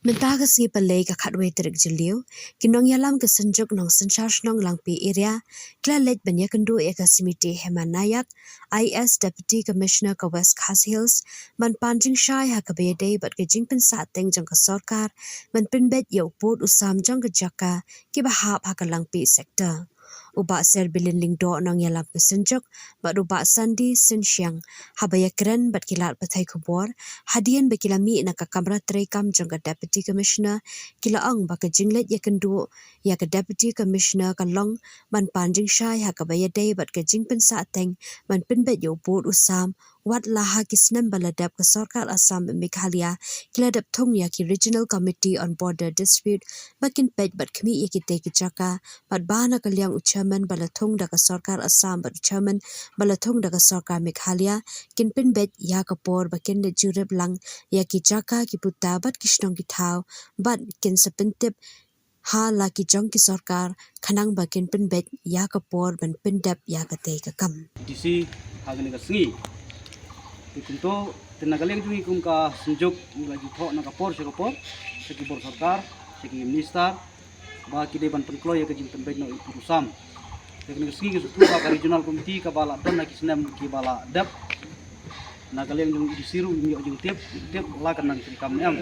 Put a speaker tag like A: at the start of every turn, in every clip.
A: Mentah ke si pelai ke khatwe terik jeliu, kinong yalam ke senjuk nong senchar nong langpi area, klalet banyak kendu eka simiti Heman Nayak, IS Deputy Commissioner ke West Khas Hills, man panjing syai ha ke bayadai bat ke jingpen sateng jang ke sorkar, man penbet yau put usam jang ke jaka, ki bahap ha ke langpi sektor. Ubak ser bilin lingdo nong yalam ke senjuk, bat ubak sandi sensyang, habaya keren bat kilat patai kubor, hadian bakilami na ka kamera terekam jang ke Deputy Commissioner, kila ang baka jinglet ya kendu, ya ke Deputy Commissioner ka long, man panjing syai ha ke bayadai bat ke jingpen sateng, man penbet yau put usam, wat laha kisnem baladap ke Sarkar Assam Meghalaya, kila dap thong ya ki Regional Committee on Border Dispute, bakin pet bat kami ya ki te ki jaka, bat bahana kaliang uchaman balathong da ke Sarkar Assam bat uchaman balathong da ke Sarkar Meghalaya, kin penbet ya kapor bakin de jurep lang ya ki jaka ki puta bat kishnong ki thau, bat kin sepentip ha la ki jong ki Sarkar, kanang bakin penbet ya kapor ban pendap ya ka te ka kam.
B: DC hagani ka singi ikunto tinagaling jungi kum ka senjuk lagi tho na kapor sa kibor sarkar sa ki minister ba ki deban penklo ya ka jin penbet no ipurusam hagani ka singi ka regional committee ka bala don na kisnam ki bala dap nagaling jungi disiru mi jung tip la kan nang kam am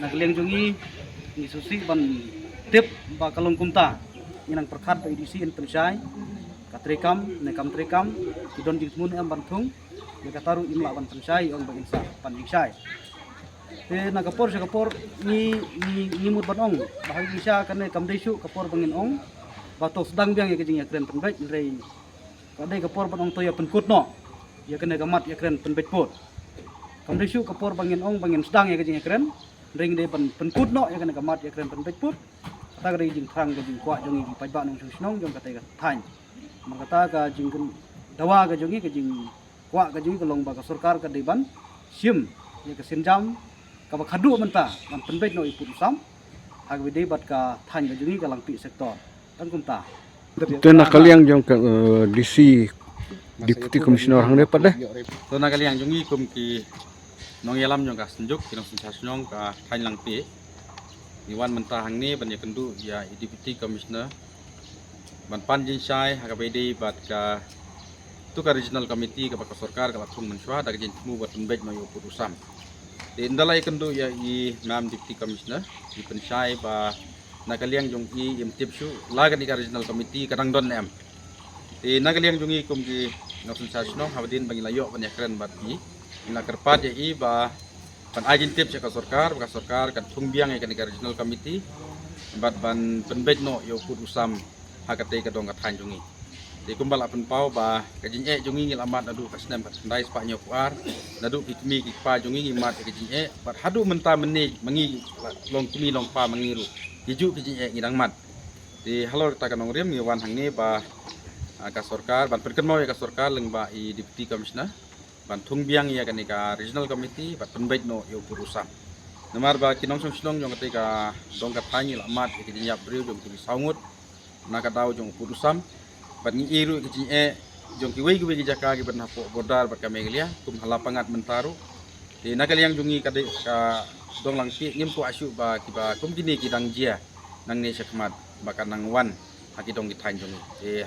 B: nagaling jungi ni susi ban tip ba kalong kumta inang perkhat ba DC in pensai katrekam nekam trekam kidon jingmun am bantung ya kataru imla ban pensai on bagin sa panjingshai te nagapor sa kapor ni mut banong bahag isa kan kam desu kapor bangin ong batok sedang biang ya kejing ya kren penbet rei kadai kapor banong to ya penkut no ya kena gamat ya kren penbet pot kam desu kapor bangin ong bangin sedang ya kejing ya kren ring de penkut no ya kena gamat ya kren penbet pot kata kadai jing thrang kejing kwa jongi di pajba nong susnong jong kata ka thain makata ka jingken dawa ka jongi ka jing kwa ka jongi ka long ba ka sarkar ka deban sim ya ka sinjam ka ba khadu menta man penbet no iput usam hag wede bat ka than ka jongi ka langpi sektor tan kumta
C: itu nak kaliang jong ke DC Deputy Commissioner hang depat deh.
D: To nak kaliang jongi kum ki nong yalam jong ka senjuk kinong senchasnyong ka than langpi iwan mentah hang ni ban ya kendu ya Deputy Commissioner ban panjin syai ha ka bedi bat ka tu ka regional committee ka baka sarkar ka latung mensyua da jin temu bat penbet no yo purusam di indalai kendu ya i mam Deputy Commissioner di pensyai ba nakaliang jong i imtip shu lagan di ka regional committee kadang don em di nakaliang jong i kum ki nosun sasno habdin bang layo ban yakren bat i ina kerpat ya i ba ban ajin tip ka sarkar kan thungbiang ya ka regional committee bat ban penbet no yo purusam hakate ka dong ka than jungi di kumbal apen pau ba kajin jungi ngil amat adu kasnem bat ndai spa nyo puar nadu pikmi ki pa jungi ngimat kajin bat hadu menta meni mangi long kumi long pa mangiru hiju kajin ngidang mat di halor ta kanong rem ngiwan hangni ba ka sarkar ban perken mau ya ka sarkar leng ba i Deputy Commissioner ban thungbiang ya kan ka regional committee bat penbet no yo purusam namar ba kinong song jong ka dong ka than ngil amat kajin yap breu jong ki saungut nakadaw jong purusam bat ngi iru ki jong ki wei jaka ki ban hapo bordar bat kamelia kum halapangat mentaru di nakaliang jongi kade ka dong langpi ngim ko asu ba ki ba kum kini ki dang jia nang ne sekmat bakan nang wan haki dong ki than jongi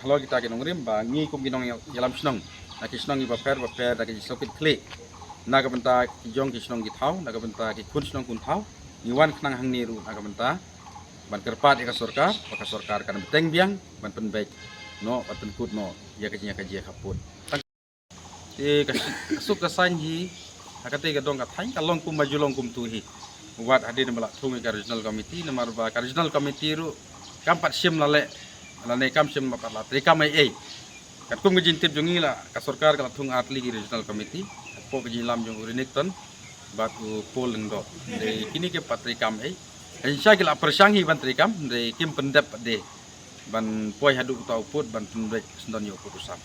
D: halo kita ki nongrim ba ngi kum kinong yalam snong na ki snong ba per da ki sokit klik naga benta ki jong ki snong ki thau naga benta ki kun snong kun thau ni wan knang hang niru naga benta ban kerpat ya ka sarkar kan beteng biang ban penbet no ban penkut no ya ka jia kaput te kasuk ka sanji hakate ka dong ka thain ka long kum maju long kum tuhi buat hadir melak thung ka regional committee namar ba ka regional committee ru kampat sim lale kam sim mapat la rekam ai kat kum gejin tip jongi la ka sarkar ka thung atli ki regional committee po gejin lam jong urinekton bat poleng do de kini ke patrikam ai insya Allah persanghi bantrikam dari kim pendap de ban poi hadu tau put ban pendek sendon yo putusam